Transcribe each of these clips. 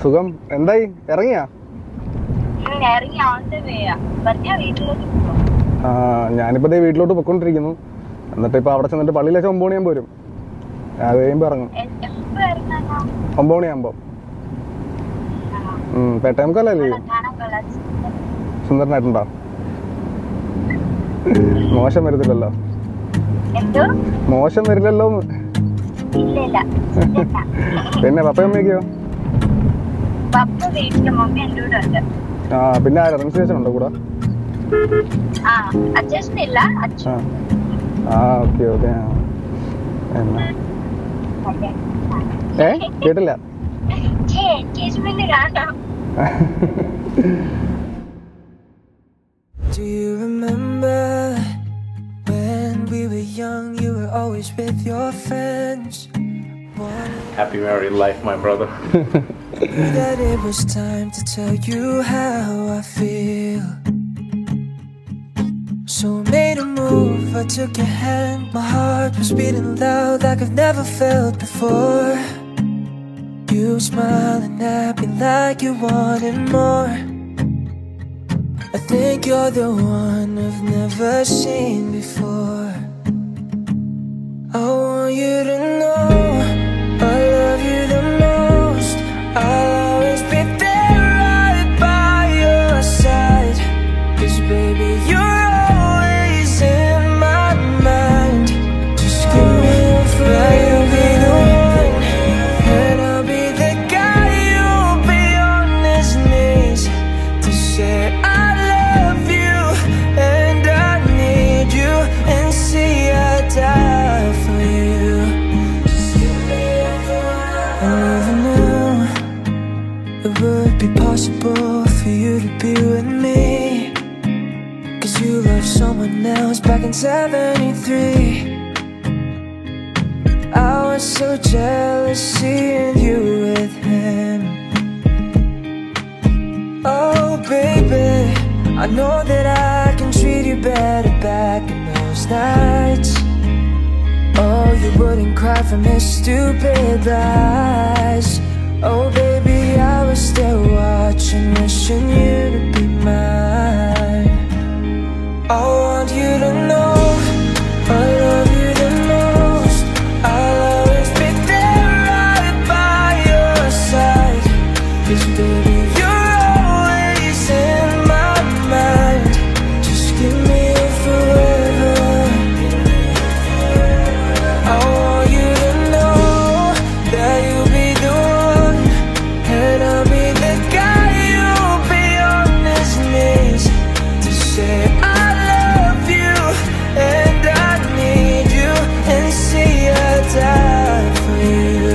സുഖം. എന്തായി, ഇറങ്ങിയാ? ഞാനിപ്പോ വീട്ടിലോട്ട് പൊക്കോണ്ടിരിക്കുന്നു. എന്നിട്ട് ഇപ്പൊ അവിടെ ചെന്നിട്ട് പള്ളിയിലെ 9 മണിയാകുമ്പോ വരും. അത് കഴിയുമ്പോ ഇറങ്ങും. 9 മണിയാകുമ്പോ. പേട്ടയംകല്ലേ? സുന്ദരനായിട്ടുണ്ടോ? മോശം വരത്തില്ലല്ലോ. മോശം വരില്ലല്ലോ. പിന്നെ പപ്പയമ്മയൊക്കെയോ? പിന്നെ ആരാ? റെൻസിയേഷൻ ഉണ്ടോ കൂടെ? Okay okay. കേട്ടില്ല. Do you remember when we were young, you were always with your friends? Happy married life, my brother. That it was time to tell you how I feel. So I made a move, I took your hand. My heart was beating loud like I've never felt before. You smiling at me like you wanted more. I think you're the one I've never seen before. I want you to know I love you the most. I'll always be there right by your side. 'Cause baby, you're always in my mind. Just give me a friend. You'll be the one, and I'll be the guy. You'll be on his knees to say I love you and I need you, and see I die for you. I never knew it would be possible for you to be with me, 'cause you loved someone else back in 73. I was so jealous seeing you with him. Oh baby, I know that I can treat you better back in those nights. Oh, you wouldn't cry from his stupid lies. Oh baby, I was still watching, wishing you to be mine. I want you to know I love you the most. I'll always be there right by your side. 'Cause baby, you're always in my mind. Just give me a forever. I want you to know that you'll be the one, and I'll be the guy. You'll be on his knees to say I love you and I need you, and see I die for you.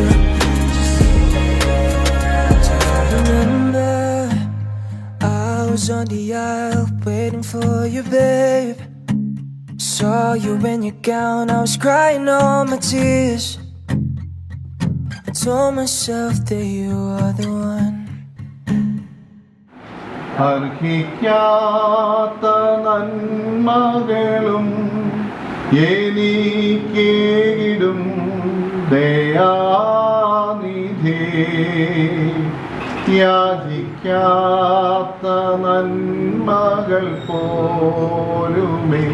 Remember, I was on the aisle waiting for you, babe. Saw you in your gown, I was crying all my tears. I told myself that you are the one. അർഹിക്കാത്ത നന്മകളും എനിക്കേകിടും ദയാനിധി, യാചിക്കാത്ത നന്മകൾ പോലുമേ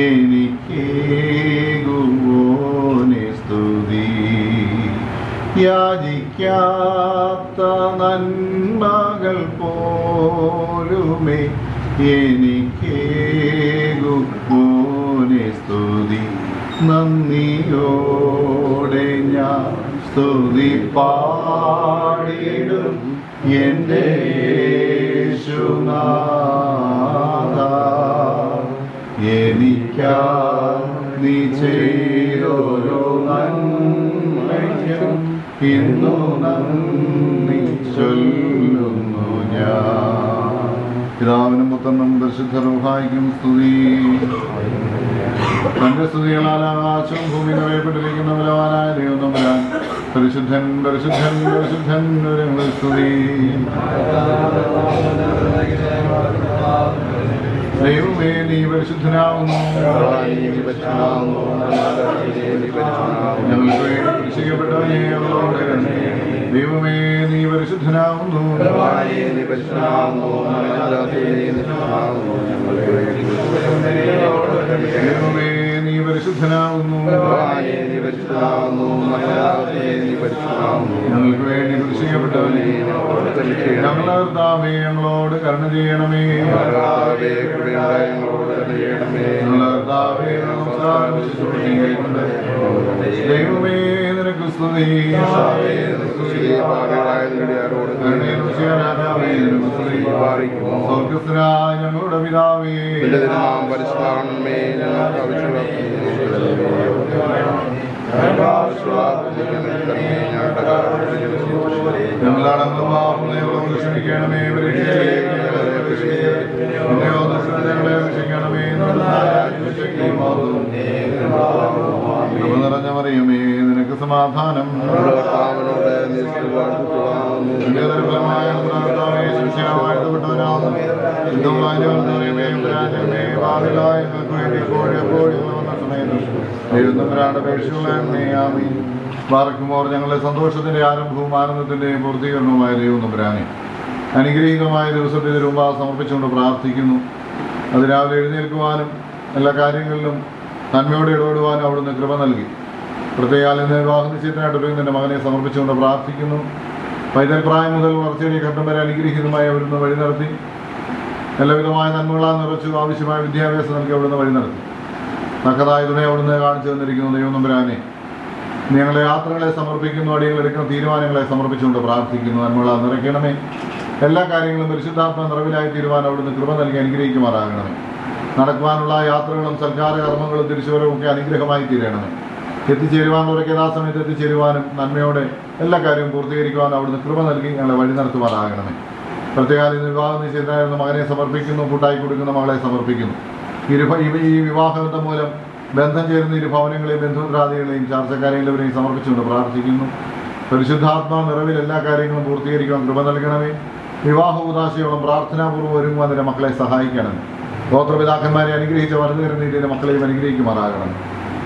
എനിക്കേകുവോനെ സ്തുതി. യാചിക്കാത്ത നന്മകൾ പോലുമേ എനിക്കേകുവോനെ സ്തുതി. നന്ദിയോടെ ഞാൻ സ്തുതി പാടിടും എൻ്റെ യേശുനാഥ. എനിക്കാ നീ ചെയ്തോരോ നന്മയ്ക്കും ഇന്നു നന്ദി ചൊല്ലുന്നു ഞാൻ. പിതാവിനും പുത്രനും പരിശുദ്ധ റൂഹായിക്കും സ്തുതി. തന്റെ സ്തുതികളാൽ ആകാശവും ഭൂമി നിറയപ്പെട്ടിരിക്കുന്ന ബലവാനായ ദൈവം തമ്പുരാൻ പരിശുദ്ധൻ പരിശുദ്ധൻ പരിശുദ്ധൻ സ്തുതി. ദൈവമേ നീ പരിശുദ്ധനാകുന്നു. ഞങ്ങൾക്ക് വേണ്ടി കുരിശിക്കപ്പെട്ടവനെ ഞങ്ങളോട് കരുണ. ദൈവമേ നീ പരിശുദ്ധനാകുന്നു. ദൈവമേ നീ പരിശുദ്ധനാകുന്നു. ഞങ്ങൾക്ക് വേണ്ടി കുരിശിക്കപ്പെട്ടവനെ ഞങ്ങളുടെ കർത്താവേ ഞങ്ങളോട് കരുണ ചെയ്യണമേ. ദൈവമേ നിനക്ക് സ്തുതി. സ്വർഗസ്ഥനായ ഞങ്ങളുടെ പിതാവേ, ഞങ്ങളടങ്ങുന്ന പാപങ്ങളെ ക്ഷമിക്കണമേ. രക്ഷിക്കണമേ. നിറഞ്ഞ മറിയമേ നിനക്ക് സമാധാനം. ബാറക്കുമോർ ഞങ്ങളുടെ സന്തോഷത്തിന്റെ ആരംഭവും ആനന്ദത്തിന്റെയും പൂർത്തീകരണവുമായ ദൈവം തമ്പുരാനെ അനുഗ്രഹീതമായ ദിവസത്തിൽ രൂപ സമർപ്പിച്ചുകൊണ്ട് പ്രാർത്ഥിക്കുന്നു. അത് രാവിലെ എഴുന്നേൽക്കുവാനും എല്ലാ കാര്യങ്ങളിലും നന്മയോടെ ഇടപെടുവാനും അവിടുന്ന് കൃപ നൽകി. പ്രത്യേകാൽ ഇന്ന് വിവാഹ നിശ്ചയത്തിനായിട്ട് നിന്റെ മകനെ സമർപ്പിച്ചുകൊണ്ട് പ്രാർത്ഥിക്കുന്നു. പൈതൽ പ്രായം മുതൽ വളർച്ചയുടെ ഘട്ടം വരെ അനുഗ്രഹീതമായി അവിടുന്ന് വഴി നടത്തി. എല്ലാവിധമായ നന്മകളാൽ നിറച്ചു ആവശ്യമായ വിദ്യാഭ്യാസം നൽകി അവിടുന്ന് വഴി നടത്തി. തക്കതായ തുണയെ അവിടുന്ന് കാണിച്ചു തന്നിരിക്കുന്നു. ദൈവം തമ്പുരാനെ ഞങ്ങളുടെ യാത്രകളെ സമർപ്പിക്കുന്നു. അടികളെടുക്കുന്ന തീരുമാനങ്ങളെ സമർപ്പിച്ചുകൊണ്ട് പ്രാർത്ഥിക്കുന്നു. നന്മകളാൽ നിറയ്ക്കണമേ. എല്ലാ കാര്യങ്ങളും പരിശുദ്ധാത്മ നിറവിലായി തീരുമാനം അവിടുന്ന് കൃപ നൽകി അനുഗ്രഹിക്കുമാറാകണമേ. നടക്കുവാനുള്ള യാത്രകളും സൽക്കാര കർമ്മങ്ങളും തിരിച്ചുവരവും ഒക്കെ അനുഗ്രഹമായി തീരണമേ. എത്തിച്ചേരുവാൻ ഉറക്കിയത് ആ സമയത്ത് എത്തിച്ചേരുവാനും നന്മയോടെ എല്ലാ കാര്യവും പൂർത്തീകരിക്കുവാനും അവിടുന്ന് കൃപ നൽകി ഞങ്ങളെ വഴി നടത്തുവാനാകണമേ. പ്രത്യേകം ഇന്ന് വിവാഹ നിശ്ചയത്തിനായിരുന്ന മകനെ സമർപ്പിക്കുന്നു. കൂട്ടായി കൊടുക്കുന്ന മകളെ സമർപ്പിക്കുന്നു. ഈ വിവാഹബന്ധം മൂലം ബന്ധം ചേരുന്ന ഇരു ഭവനങ്ങളെയും ബന്ധുമിത്രാദികളെയും ചാർച്ചക്കാരെയും സമർപ്പിച്ചുകൊണ്ട് പ്രാർത്ഥിക്കുന്നു. പരിശുദ്ധാത്മാ നിറവിൽ എല്ലാ കാര്യങ്ങളും പൂർത്തീകരിക്കുവാൻ കൃപ നൽകണമേ. വിവാഹ ഉദാശയോളം പ്രാർത്ഥനാപൂർവ്വം ഒരുങ്ങുവാൻ നിന്റെ മക്കളെ സഹായിക്കണമേ. ഗോത്രപിതാക്കന്മാരെ അനുഗ്രഹിച്ച വലുതീരുന്ന മക്കളെയും അനുഗ്രഹിക്കുമാറാകണം.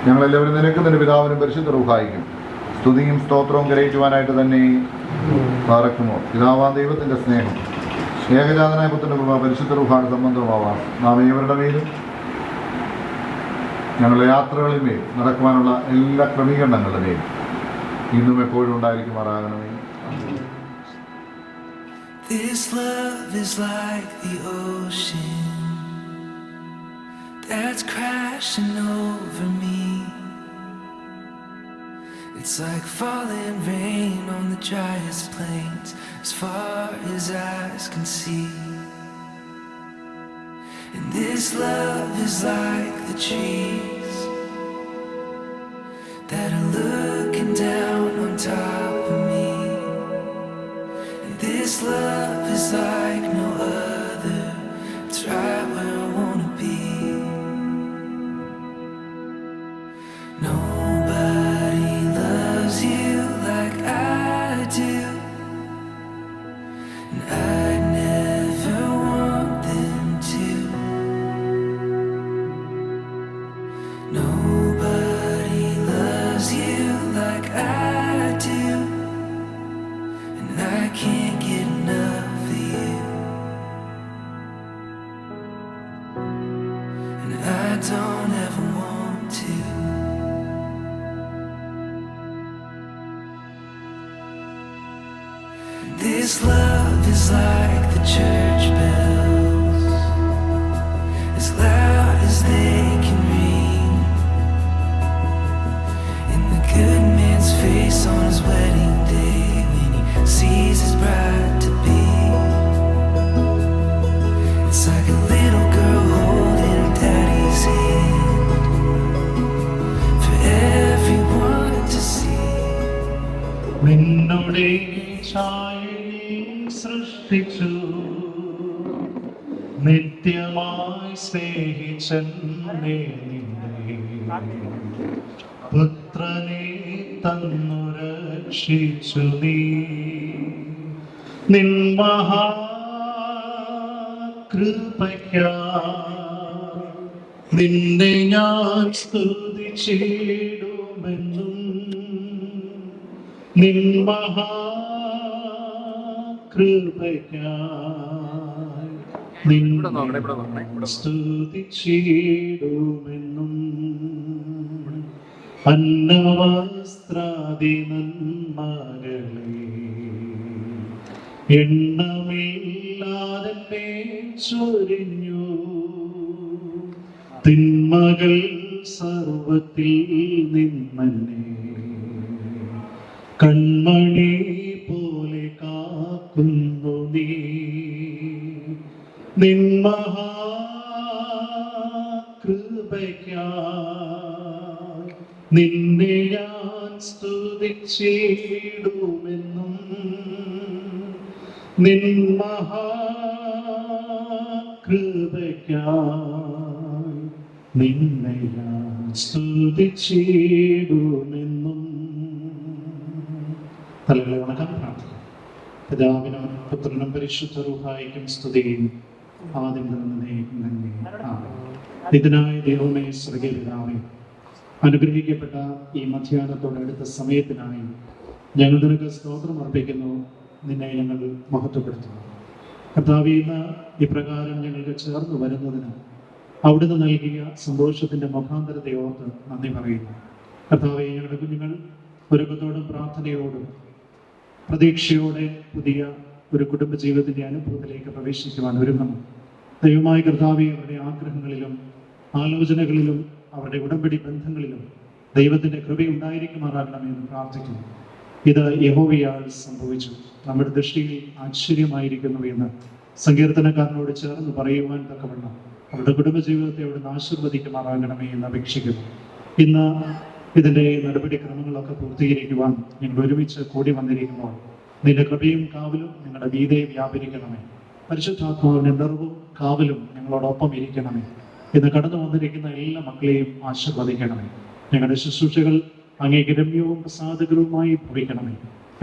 ഞങ്ങളെല്ലാവരും നിനക്ക് നിന്റെ പിതാവിനും പരിശുദ്ധ റൂഹായിക്കും സ്തുതിയും സ്തോത്രവും കരയിക്കുവാനായിട്ട് തന്നെ പാറക്കുമോ. പിതാവാൻ ദൈവത്തിൻ്റെ സ്നേഹം, ഏകജാതനായ പുത്രൻ്റെ കൃപ, പരിശുദ്ധ റൂഹാണ് സംബന്ധമാവാം നാം ഏവരുടെ മേലും ഞങ്ങളുടെ യാത്രകളിന്മേൽ നടക്കുവാനുള്ള എല്ലാ ക്രമീകരണങ്ങളുടെയും ഇന്നും എപ്പോഴും ഉണ്ടായിരിക്കുമാറാകണമേ. This love is like the ocean that's crashing over me. It's like falling rain on the driest plains as far as eyes can see. And this love is like the trees that are looking down on top of me. And this love is like no other. It's right where I wanna be. Nobody loves you like I do, and I never want them to. Nobody loves you like I do, and I can't get enough of you. And I don't ever want to. This love is like the church bells, as loud as they can ring, and the good man's face on his wedding day when he sees his bride to be. It's like a little girl holding her daddy's hand for everyone to see. നിന്നുടെ സൃഷ്ടിച്ചു നിത്യമായി സ്നേഹിച്ചെന്നെ പുത്രനെ തന്നു രക്ഷിച്ചു നീ നിൻ മഹാകൃപയ്ക്കായി നിന്നെ ഞാൻ സ്തുതിച്ചിടുമെന്നും നിൻ മഹാകൃപയ്ക്കായി നിന്നെ സ്തുതിച്ചിടുമെന്നും അന്നവസ്ത്രാദി നന്മകളെ എണ്ണമില്ലാതെ ചൊരിഞ്ഞു തിന്മകൾ സർവത്തിൽ നിന്നെ കൺമണി പോലെ കാക്കുന്നു നീ നിൻ മഹാകൃപയ്ക്കായി നിന്നെ ഞാൻ സ്തുതിച്ചിടുമെന്നും നിൻ മഹാകൃപയ്ക്കായി നിന്നെ ഞാൻ സ്തുതിച്ചിടുമെന്നും. തലകളെ വണക്കം പ്രാർത്ഥിക്കും. പിതാവിനും പുത്രനും പരിശുദ്ധ റൂഹായിക്കും സ്തുതിയും ആദ്യം തന്നെ. ഇതിനായി ദൈവമേ സ്വർഗീയ പിതാവേ, അനുഗ്രഹിക്കപ്പെട്ട ഈ മധ്യാഹ്നത്തോടടുത്ത സമയത്തിനായി ഞങ്ങൾ നിനക്ക് സ്തോത്രം അർപ്പിക്കുന്നു. നിന്നെ ഞങ്ങൾ മഹത്വപ്പെടുത്തുന്നു. കർത്താവേ, ഇന്ന് ഇപ്രകാരം ഞങ്ങൾക്ക് ചേർന്ന് വരുന്നതിന് അവിടുന്ന് നൽകിയ സന്തോഷത്തിന്റെ മുഖാന്തരത്തെ ഓർത്ത് നന്ദി പറയുന്നു. കർത്താവേ, ഞങ്ങളുടെ കുഞ്ഞുങ്ങൾ ഒരുക്കത്തോടും പ്രാർത്ഥനയോടും പ്രതീക്ഷയോടെ പുതിയ ഒരു കുടുംബ ജീവിതത്തിന്റെ അനുഭവത്തിലേക്ക് പ്രവേശിക്കുവാൻ ഒരുങ്ങുന്നു. ദൈവമായ കർത്താവേ, അവരുടെ ആഗ്രഹങ്ങളിലും ആലോചനകളിലും അവരുടെ ഉടമ്പടി ബന്ധങ്ങളിലും ദൈവത്തിന്റെ കൃപയുണ്ടായിരിക്കുമാറാകണമെന്ന് പ്രാർത്ഥിക്കുന്നു. ഇത് യഹോവയാൽ സംഭവിച്ചു, നമ്മുടെ ദൃഷ്ടിയിൽ ആശ്ചര്യമായിരിക്കുന്നു എന്ന് സങ്കീർത്തനക്കാരനോട് ചേർന്ന് പറയുവാൻ തക്കവണ്ണം അവരുടെ കുടുംബജീവിതത്തെ അവിടുന്ന് ആശീർവദിക്കുമാറാകണമേ എന്ന് അപേക്ഷിക്കുന്നു. ഇന്ന് ഇതിന്റെ നടപടിക്രമങ്ങളൊക്കെ പൂർത്തീകരിക്കുവാൻ ഞങ്ങൾ ഒരുമിച്ച് കൂടി വന്നിരിക്കുമ്പോൾ നിന്റെ കൃപയും കാവലും ഞങ്ങളുടെ ഗീതയെ വ്യാപരിക്കണമേ. പരിശുദ്ധാത്മാവിന്റെ നിറവും കാവലും ഞങ്ങളോടൊപ്പം ഇരിക്കണമേ. ഇന്ന് കടന്നു വന്നിരിക്കുന്ന എല്ലാ മക്കളെയും ആശീർവദിക്കണമേ. ഞങ്ങളുടെ ശുശ്രൂഷകൾ അങ്ങേക്ക് രമ്യവും പ്രസാദകരവുമായി ഭവിക്കണമേ.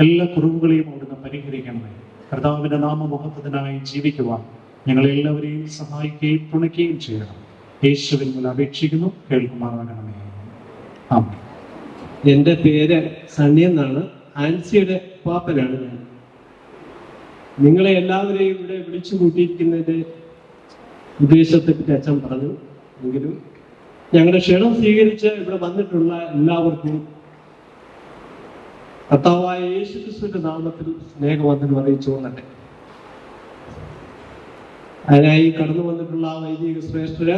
എല്ലാ കുറവുകളെയും അവിടുന്ന് പരിഹരിക്കണമേ. കർത്താവിന്റെ നാമമഹത്വത്തിനായി ജീവിക്കുവാൻ ഞങ്ങളെല്ലാവരെയും സഹായിക്കുകയും തുണയ്ക്കുകയും ചെയ്യണം. യേശുവിൻ മുന്നിൽ അപേക്ഷിക്കുന്നു, കേൾക്കുമാറാകണമേ. ആമേൻ. എൻ്റെ പേര് സണ്ണി എന്നാണ്. ആൻസിയുടെ പാപ്പനാണ് ഞാൻ. നിങ്ങളെ എല്ലാവരെയും ഇവിടെ വിളിച്ചു കൂട്ടിയിരിക്കുന്നതിൻ്റെ ഉദ്ദേശത്തെപ്പറ്റി അച്ഛൻ പറഞ്ഞു. എങ്കിലും ഞങ്ങളുടെ ക്ഷണം സ്വീകരിച്ച് ഇവിടെ വന്നിട്ടുള്ള എല്ലാവർക്കും കർത്താവായ യേശുക്രിസ്തുവിന്റെ നാമത്തിൽ സ്നേഹവന്ദനം അറിയിച്ചു കൊള്ളട്ടെ. അതിനായി കടന്നു വന്നിട്ടുള്ള വൈദിക ശ്രേഷ്ഠര്,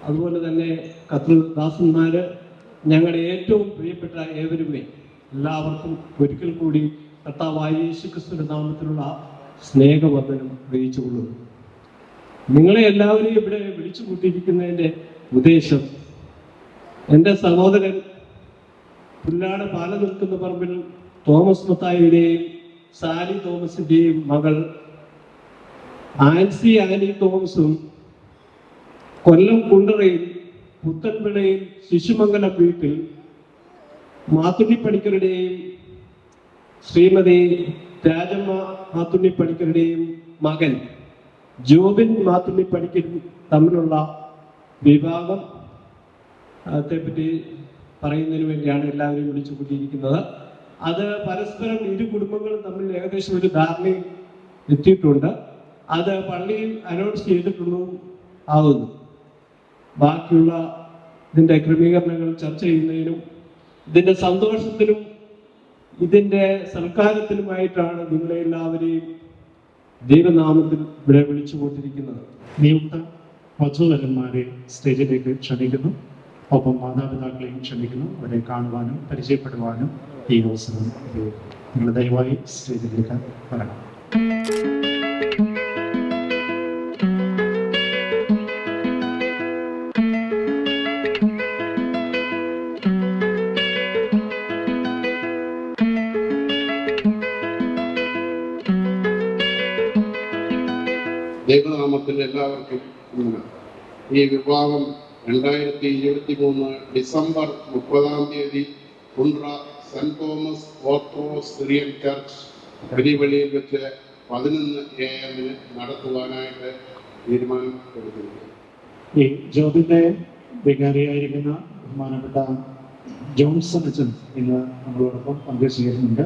അതുപോലെ തന്നെ കർത്തൃദാസന്മാര്, ഞങ്ങളുടെ ഏറ്റവും പ്രിയപ്പെട്ട ഏവരുമേ, എല്ലാവർക്കും ഒരിക്കൽ കൂടി കർത്താവായ യേശുക്രിസ്തുവിന്റെ നാമത്തിലുള്ള സ്നേഹവന്ദനം അറിയിച്ചു കൊള്ളുന്നു. നിങ്ങളെ എല്ലാവരെയും ഇവിടെ വിളിച്ചു കൂട്ടിയിരിക്കുന്നതിൻ്റെ ഉദ്ദേശം, എൻ്റെ സഹോദരൻ പുല്ലാട് പാല നിൽക്കുന്ന പറമ്പിൽ തോമസ് മത്തായിയുടെയും സാലി തോമസിന്റെയും മകൾ ആൻസി ആനി തോമസും കൊല്ലം കുണ്ടറയിൽ പുത്തൻപിണയിൽ ശിശുമംഗലം വീട്ടിൽ മാത്തുണ്ണിപ്പണിക്കരുടെയും ശ്രീമതി രാജമ്മ മാത്തുണ്ണിപ്പണിക്കരുടെയും മകൻ ജോബിൻ മാത്തുണ്ണിപ്പണിക്കരും തമ്മിലുള്ള വിവാഹം ത്തെപ്പറ്റി പറയുന്നതിന് വേണ്ടിയാണ് എല്ലാവരെയും വിളിച്ചു കൂട്ടിയിരിക്കുന്നത്. അത് പരസ്പരം ഇരു കുടുംബങ്ങളും തമ്മിൽ ഏകദേശം ഒരു ധാരണയിൽ എത്തിയിട്ടുണ്ട്. അത് പള്ളിയിൽ അനൗൺസ് ചെയ്തിട്ടുള്ളൂ ആവുന്നു. ബാക്കിയുള്ള ഇതിൻ്റെ ക്രമീകരണങ്ങൾ ചർച്ച ചെയ്യുന്നതിനും ഇതിൻ്റെ സന്തോഷത്തിനും ഇതിൻ്റെ സൽക്കാരത്തിനുമായിട്ടാണ് നിങ്ങളെ എല്ലാവരെയും ദൈവനാമത്തിൽ ഇവിടെ വിളിച്ചു കൂട്ടിയിരിക്കുന്നത്. നിയുക്ത വധൂവരന്മാരെ സ്റ്റേജിലേക്ക് ക്ഷണിക്കുന്നു. ഒപ്പം മാതാപിതാക്കളെയും ക്ഷണിക്കുന്നു. അവരെ കാണുവാനും പരിചയപ്പെടുവാനും ഈ അവസരം ഉപയോഗിക്കുന്നു. നിങ്ങൾ ദയവായി സ്റ്റേജിലേക്ക് വരണം. ദൈവനാമത്തിൽ എല്ലാവർക്കും ഈ വിവാഹം 2023 December 30 Kundara Saint Thomas Orthodox Syrian church പെരിവള്ളിയിൽ വെച്ച് 11 AM നടത്തുവാനായിട്ട് തീരുമാനം എടുത്തിരിക്കുന്നു. ഈ ജോബിൻ്റെ വികാരിയായിരിക്കുന്ന ബഹുമാനപ്പെട്ട ജോൺസൺ അച്ഛൻ ഇന്ന് നമ്മളോടൊപ്പം പങ്കുചേരുന്നുണ്ട്.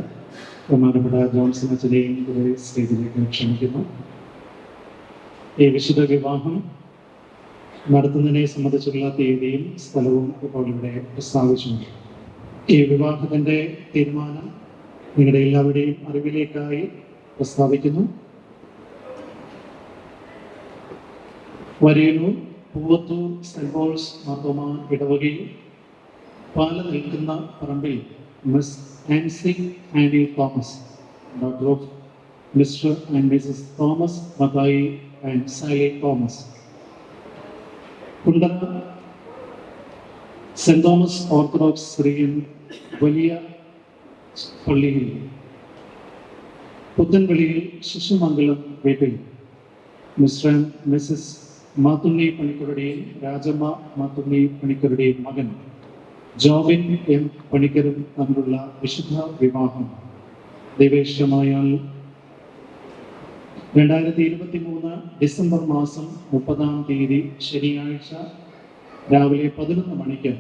ബഹുമാനപ്പെട്ട ജോൺസൺ അച്ഛനെയും ഒരു സ്റ്റേജിലേക്ക് ക്ഷണിക്കുന്നു. ഈ വിശുദ്ധ വിവാഹം നടത്തുന്നതിനെ സംബന്ധിച്ചുള്ള തീയതിയും സ്ഥലവും ഇപ്പോൾ ഇവിടെ പ്രസ്താവിച്ചിട്ടുണ്ട്. ഈ വിവാഹത്തിൻ്റെ തീരുമാനം നിങ്ങളുടെ എല്ലാവരുടെയും അറിവിലേക്കായി പ്രസ്താവിക്കുന്നു. വരേനൂർ പൂവത്തൂർ സെന്റ് പോൾസ് മാർത്തോമ ഇടവകയിൽ പാല നിൽക്കുന്ന പറമ്പിൽ miss Ancy Annie Thomas, doctor of Mr and Mrs Thomas Mathai and Sally Thomas, Kundara Saint Thomas Orthodox Syrian വലിയ പള്ളിയിൽ പുത്തൻപള്ളിയിൽ ശിശുമംഗലം വീട്ടിൽ മിസ്റ്റർ ആൻഡ് മിസസ് മാത്തുണ്ണി പണിക്കരുടെയും രാജമ്മ മാത്തുണ്ണി പണിക്കരുടെയും മകൻ ജോബിൻ എം പണിക്കരും തമ്മിലുള്ള വിശുദ്ധ വിവാഹം ദൈവേഷ്ടമായാൽ 2023 ഡിസംബർ മാസം 30-ാം തീയതി ശനിയാഴ്ച രാവിലെ 11 മണിക്ക്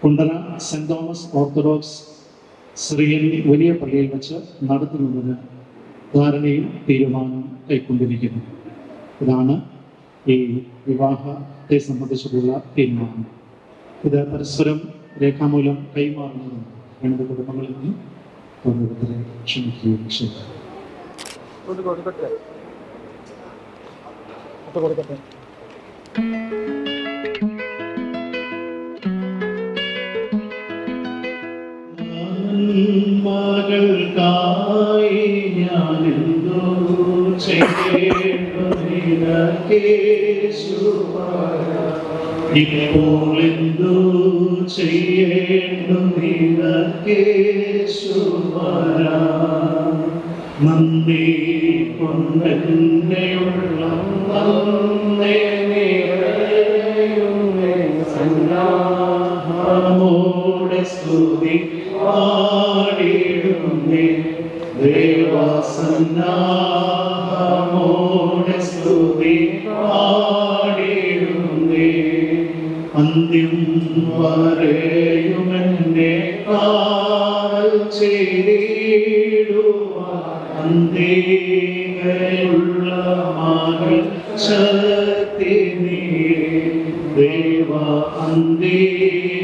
Kundara Saint Thomas Orthodox Syrian വലിയ പള്ളിയിൽ വെച്ച് നടത്തുന്നതിന് ധാരണയും തീരുമാനം കൈക്കൊണ്ടിരിക്കുന്നു. ഇതാണ് ഈ വിവാഹത്തെ സംബന്ധിച്ചിട്ടുള്ള തീരുമാനം. ഇത് പരസ്പരം രേഖാമൂലം കൈമാറുന്നതും രണ്ട് കുടുംബങ്ങളിൽ നിന്നും ഓരോരുത്തരെ ക്ഷണിക്കുകയും ചെയ്തു. മകൾക്കായി ഞാൻ എന്തോ ഇപ്പോൾ എന്തോ ചെയ്യേണ്ടുന്ന നന്ദി കൊണ്ടെന്നെയുള്ള സന്നാഹമോടെ സ്തുതി പാടിടുന്നേ ദേവസന്നാഹമോടെ സ്തുതി പാടിടുന്നേ അന്ത്യം വരെയുമെന്നെ കാൽ ചെയ്തിടുവാൻ അന്തികയുള്ള മകൾ ശക്തി നീ ദേവ അന്തികയുള്ള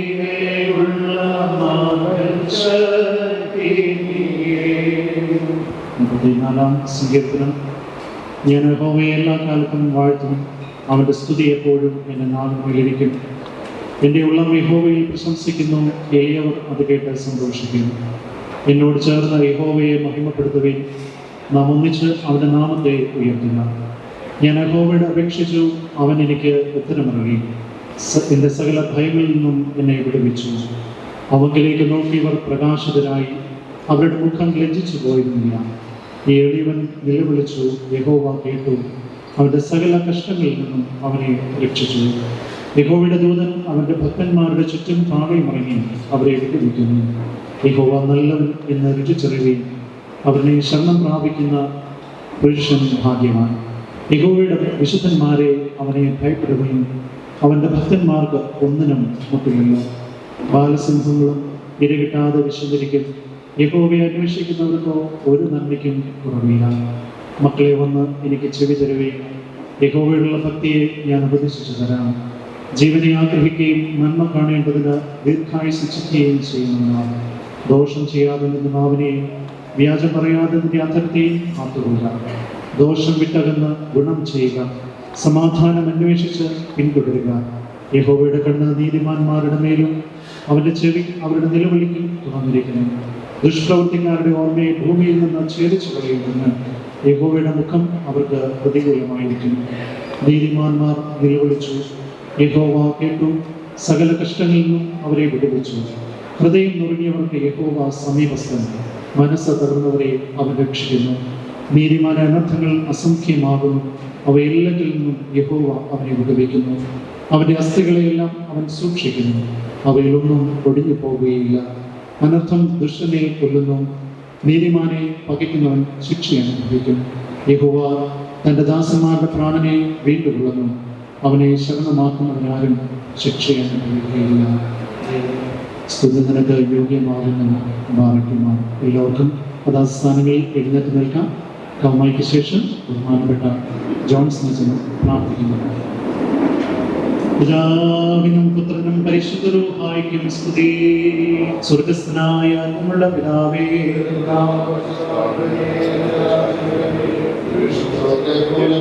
മകൾ ശക്തി നീ. 34-ാം സങ്കീർത്തനം. ഞാൻ യഹോവയെ എല്ലാ കാലത്തും വാഴ്ത്തും, അവന്റെ സ്തുതി എപ്പോഴും എൻ്റെ നാവിന്മേലിരിക്കും. എൻ്റെ ഉള്ളം യഹോവയിൽ പ്രശംസിക്കുന്നു, എളിയവർ അത് കേട്ട് സന്തോഷിക്കുന്നു. എന്നോട് ചേർന്ന് യഹോവയെ മഹിമപ്പെടുത്തുകയും നാം ഒന്നിച്ച് അവന്റെ നാമത്തെ ഉയർത്തുക. ഞാൻ യഹോവയോട് അപേക്ഷിച്ചു, അവൻ എനിക്ക് ഉത്തരമറിയി. എൻ്റെ സകല ഭയങ്ങളിൽ നിന്നും എന്നെ വിടുവിച്ചു. അവങ്കിലേക്ക് നോക്കിയവർ പ്രകാശിതരായി, അവരുടെ മുഖം ലജ്ജിച്ചു പോയിരുന്നില്ല. ഈ എളിയവൻ നിലവിളിച്ചു, യഹോവ കേട്ടു, അവന്റെ സകല കഷ്ടങ്ങളിൽ നിന്നും അവനെ രക്ഷിച്ചു. യഹോവയുടെ ദൂതൻ അവന്റെ ഭക്തന്മാരുടെ ചുറ്റും താഴെയുമിറങ്ങി അവരെ വിട്ടുവിക്കുന്നു. യഹോവ നല്ലവൻ എന്ന് രുചിച്ചറിയുകയും അവനെ ശരണം പ്രാപിക്കുന്ന പുരുഷൻ ഭാഗ്യവാൻ. യഹോവയുടെ വിശുദ്ധന്മാരെ അവനെ ഭയപ്പെടുകയും അവന്റെ ഭക്തന്മാർക്ക് ഒന്നിനും മുട്ടില്ല. ബാലസിംഹങ്ങളും ഇരകിട്ടാതെ വിശന്നിരിക്കും. യഹോവയെ അന്വേഷിക്കുന്നവർക്കോ ഒരു നന്മയ്ക്കും കുറവില്ല. മക്കളെ വന്ന് എനിക്ക് ചെവി തരുകയും യഹോവയോടുള്ള ഭക്തിയെ ഞാൻ ഉപദേശിച്ചു തരാം. ജീവനെ ആഗ്രഹിക്കുകയും നന്മ കാണേണ്ടതിന് ദീർഘായുസ് ഇച്ഛിക്കുകയും ചെയ്യുന്നവനാണ്. ദോഷം ചെയ്യാതെ നിന്റെ നാവിനെയും വ്യാജം പറയാതെ നിന്റെ അധരത്തെയും കാത്തുകൊള്ളുക. ദോഷം വിട്ടകന്ന് ഗുണം ചെയ്യുക. സമാധാനം അന്വേഷിച്ച് പിന്തുടരുക. യഹോവയുടെ കണ്ണ് നീതിമാന്മാരുടെ മേലും അവന്റെ ചെവി അവരുടെ നിലവിളിക്കും തുറന്നിരിക്കുന്നു. ദുഷ്പ്രവൃത്തിക്കാരുടെ ഓർമ്മയെ ഭൂമിയിൽ നിന്ന് ഛേദിച്ചു കളയുമെന്ന് യഹോവയുടെ മുഖം അവർക്ക് പ്രതികൂലമായിരിക്കുന്നു. നീതിമാന്മാർ നിലവിളിച്ചു, യഹോവ കേട്ടു, സകല കഷ്ടങ്ങളിൽ നിന്നും അവരെ വിടുവിച്ചു. ഹൃദയം നുറുങ്ങിയവർക്ക് യഹോവ സമീപസ്ഥൻ, മനസ്സ് തകർന്നവരെ അവൻ രക്ഷിക്കുന്നു. നീതിമാന്റെ അനർത്ഥങ്ങൾ അസംഖ്യമാകുന്നു, അവയെല്ലാറ്റിൽ നിന്നും യഹോവ അവനെ വിടുവിക്കുന്നു. അവന്റെ അസ്ഥികളെയെല്ലാം അവൻ സൂക്ഷിക്കുന്നു, അവയിലൊന്നും ഒടിഞ്ഞു പോകുകയില്ല. അനർത്ഥം ദുഷ്ടനെ കൊല്ലുന്നു, നീതിമാനെ പകയ്ക്കുന്നവൻ ശിക്ഷ അനുഭവിക്കും. യഹോവ തന്റെ ദാസന്മാരുടെ പ്രാണനെ വീണ്ടുകൊള്ളുന്നു, അവനെ ശരണമാക്കുന്നവരാരും ശിക്ഷയാൻ കഴിയുകയില്ല. സ്തുതി നിനക്ക് യോഗ്യമാകുന്ന ഭാഗ്യമാണ്. എല്ലാവർക്കും പദാസ്ഥാനങ്ങളിൽ എഴുന്നേറ്റ് നിൽക്കാം. കൗമായിക്ക് ശേഷം ബഹുമാനപ്പെട്ട ജോൺസൺ പ്രാർത്ഥിക്കുന്നു. പിതാവിനും പുത്രനും പരിശുദ്ധ റൂഹായിക്കും സ്തുതി. സ്വർഗ്ഗസ്ഥനായ നമ്മുടെ പിതാവേ,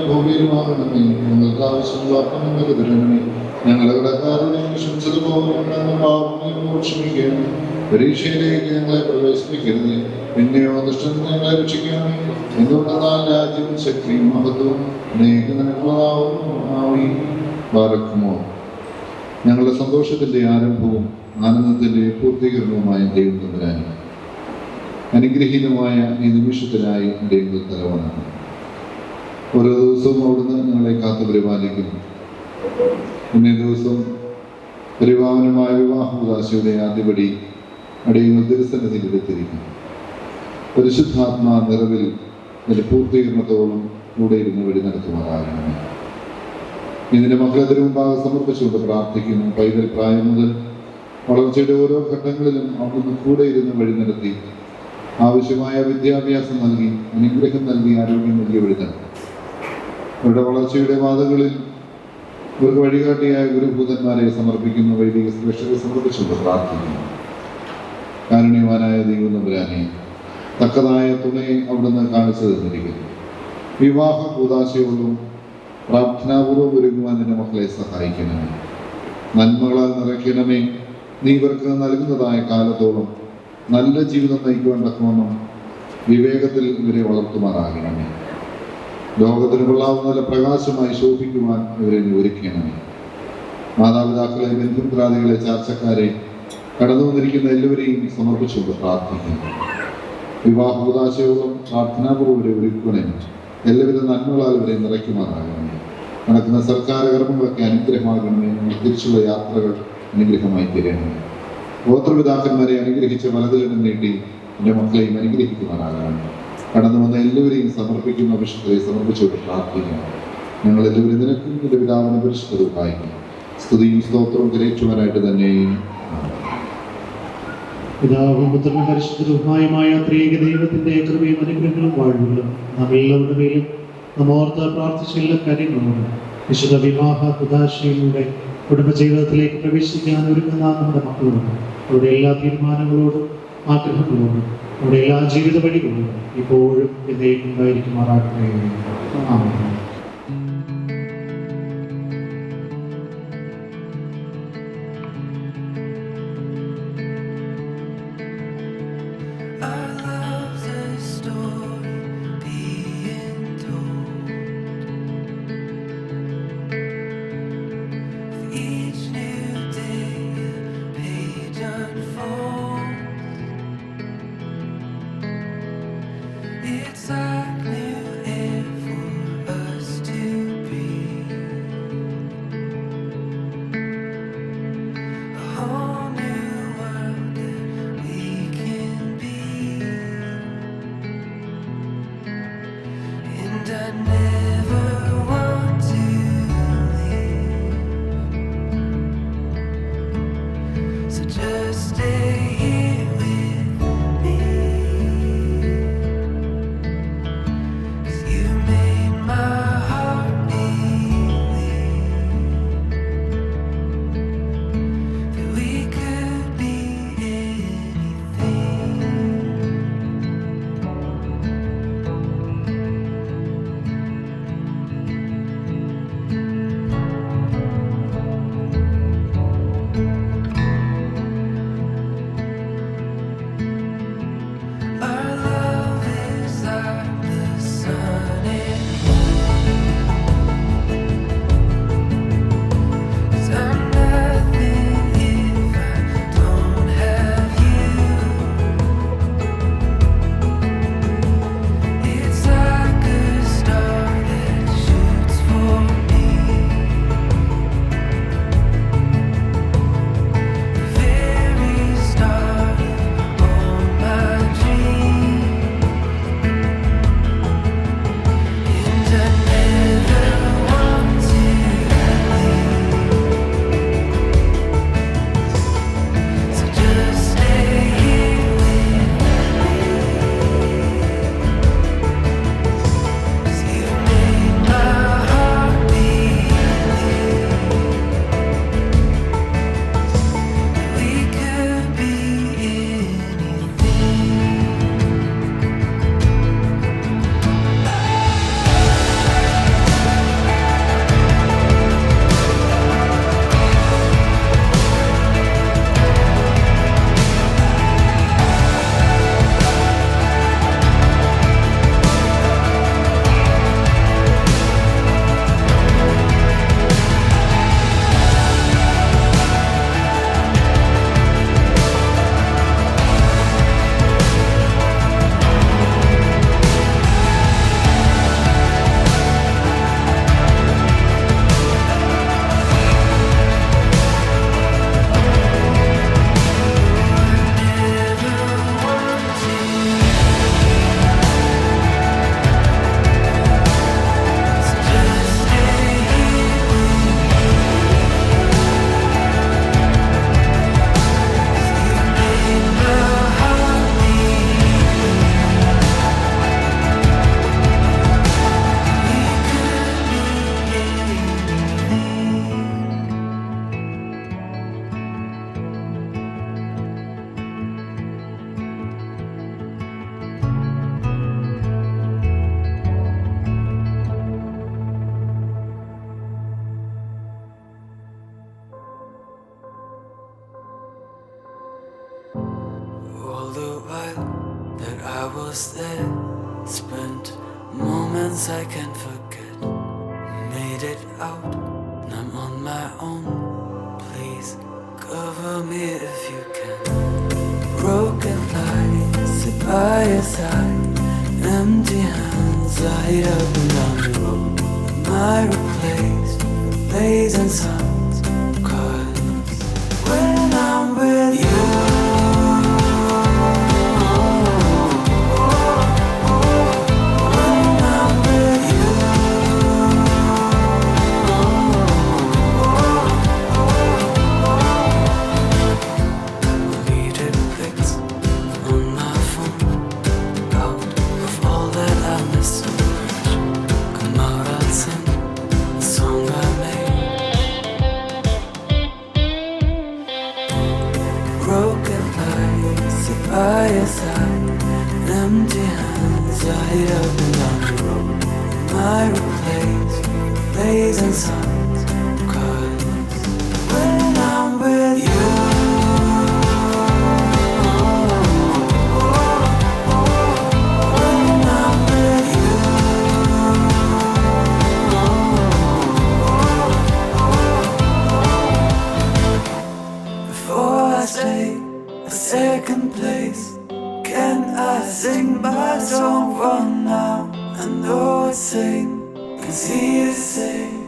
ഭൂമിയിലുമാകണമേ. ഞങ്ങൾക്ക് ആവശ്യമുള്ള അപ്പം ഞങ്ങൾക്ക് തരണമേ. ഞങ്ങളുടെ കടക്കാരോട് ക്ഷമിച്ചതുപോലെ ഞങ്ങൾ പാപങ്ങളെ ക്ഷമിക്കണം. പരീക്ഷയിലേക്ക് ഞങ്ങളെ പ്രവേശിപ്പിക്കരുത്, പിന്നെയോ ദുഷ്ടൻ ഞങ്ങളെ രക്ഷിക്കണമേ. എന്തുകൊണ്ടെന്നാൽ രാജ്യവും ശക്തിയും മഹത്വവും ബാറക്കുമോ. ഞങ്ങളുടെ സന്തോഷത്തിന്റെ ആരംഭവും ആനന്ദത്തിന്റെ പൂർത്തീകരണവുമായ ദൈവം തമ്പുരാൻ, അനുഗ്രഹീതമായ ഈ നിമിഷത്തിനായി ദൈവം തലവനാണ്. ഓരോ ദിവസവും അവിടുന്ന് ഞങ്ങളെ കാത്തു പരിപാലിക്കുന്നു. ഇന്നേ ദിവസം പരിപാവനമായ വിവാഹോദാശയുടെ ആദ്യപടി അടിയങ്ങൾ തിരുസന്നിധിയിലെത്തിയിരിക്കുന്നു. പരിശുദ്ധാത്മാ നിറവിൽ അതിന്റെ പൂർത്തീകരണത്തോളം കൂടെ ഇരുന്ന് വഴി നടത്തുമാറാകണമേ. ഇതിന്റെ മക്കളെ തിരുമുമ്പാകെ സമർപ്പിച്ചുകൊണ്ട് പ്രാർത്ഥിക്കുന്നു. പൈതൽ പ്രായം മുതൽ വളർച്ചയുടെ ഓരോ ഘട്ടങ്ങളിലും അവിടുന്ന് കൂടെ ഇരുന്ന് വഴി നടത്തി ആവശ്യമായ വിദ്യാഭ്യാസം നൽകി അനുഗ്രഹം നൽകി ആരോഗ്യം നൽകി വഴി നടത്തി അവരുടെ വളർച്ചയുടെ പാതകളിൽ ഇവർക്ക് വഴികാട്ടിയായ ഗുരുഭൂതന്മാരെ സമർപ്പിക്കുന്നു. വൈദിക ശ്രേഷ്ഠരെ സമർപ്പിച്ചുകൊണ്ട് പ്രാർത്ഥിക്കുന്നു. കാരുണ്യവാനായ ദൈവം തമ്പുരാനെ, തക്കതായ തുണയെ അവിടുന്ന് കാണിച്ചു തന്നിരിക്കുന്നു. വിവാഹ കൂദാശയോടും പ്രാർത്ഥനാപൂർവ്വം ഒരുങ്ങുവാൻ നിന്റെ മക്കളെ സഹായിക്കണമേ. നന്മകളാൽ നിറയ്ക്കണമേ. നീ ഇവർക്ക് നൽകുന്നതായ കാലത്തോളം നല്ല ജീവിതം നയിക്കുവാൻ തക്കവണ്ണം വിവേകത്തിൽ ഇവരെ വളർത്തുമാറാകണമേ. ലോകത്തിന് കൊള്ളാവുന്ന നല്ല പ്രകാശമായി ശോഭിക്കുവാൻ ഇവരെ ഒരുക്കണമേ. മാതാപിതാക്കളെ, ബന്ധുമിത്രാദികളെ, ചാർച്ചക്കാരെ, കടന്നു വന്നിരിക്കുന്ന എല്ലാവരെയും സമർപ്പിച്ചുകൊണ്ട് പ്രാർത്ഥിക്കുന്നു. വിവാഹോദാശയോളം പ്രാർത്ഥനാപൂർവ്വം ഇവരെ ഒരുക്കണമേ. എല്ലാവിധ നന്മകളാൽ ഇവരെ നിറയ്ക്കുമാറാകണമേ. നടക്കുന്ന സർക്കാർ കർമ്മങ്ങളൊക്കെ അനുഗ്രഹമാകണമേ. തിരിച്ചുള്ള യാത്രകൾ അനുഗ്രഹമായി തീരണമേ. ഗോത്രപിതാക്കന്മാരെ അനുഗ്രഹിച്ച വലതിലിടം നീട്ടി എൻ്റെ മക്കളെയും അനുഗ്രഹിക്കുമാറാകണമേ. കടന്നു വന്ന എല്ലാവരെയും സമർപ്പിക്കുന്ന അഭിഷേകത്തെ സമർപ്പിച്ചുകൊണ്ട് പ്രാർത്ഥിക്കുന്നു. ഞങ്ങൾ എല്ലാവരും നിനക്കും നിന്റെ പിതാവിനെ പരിശുദ്ധവും വായിക്കും. സ്തുതിയും സ്തോത്രവും ഗ്രഹിച്ചുവാനായിട്ട് തന്നെ. പിതാവും പുത്രനും പരിശുദ്ധരുമായ ത്രിയേക ദൈവത്തിന്റെ കൃപയും അനുഗ്രഹങ്ങളും വാഴുകളും നാം എല്ലാവരുടെ മേലും നാം ഓർത്ത് പ്രാർത്ഥിച്ച എല്ലാ കാര്യങ്ങളോടും വിശുദ്ധ വിവാഹ കുദാശയിലൂടെ കുടുംബജീവിതത്തിലേക്ക് പ്രവേശിക്കാൻ ഒരുങ്ങുന്ന നമ്മുടെ മക്കളോടും അവരുടെ എല്ലാ തീരുമാനങ്ങളോടും ആഗ്രഹങ്ങളോടും അവരുടെ എല്ലാ ജീവിത വഴികളോടും ഇപ്പോഴും എന്നേക്കും ഉണ്ടായിരിക്കുമാറാകട്ടെ. ആമേൻ. Our love's a story being told. With each new day, a page unfolds. It's a new air for us that I was there. Spent moments I can't forget. Made it out, and I'm on my own. Please cover me if you can. Broken lights sit by your side. Empty hands light up and down the road. Am I replaced with blazing sounds? 'Cause when I'm with you, when I'm with you, deleted pics on my phone. Out of all that I miss so much. Come out, I'll sing the song I made. Broken lights sit by your side. Empty hands light up and down the road. Am I replaced with blazing suns? 'Cause when I'm with you, when I'm with you, before I stay a second place, can I sing my song for now? I know it's same, 'cause he is same.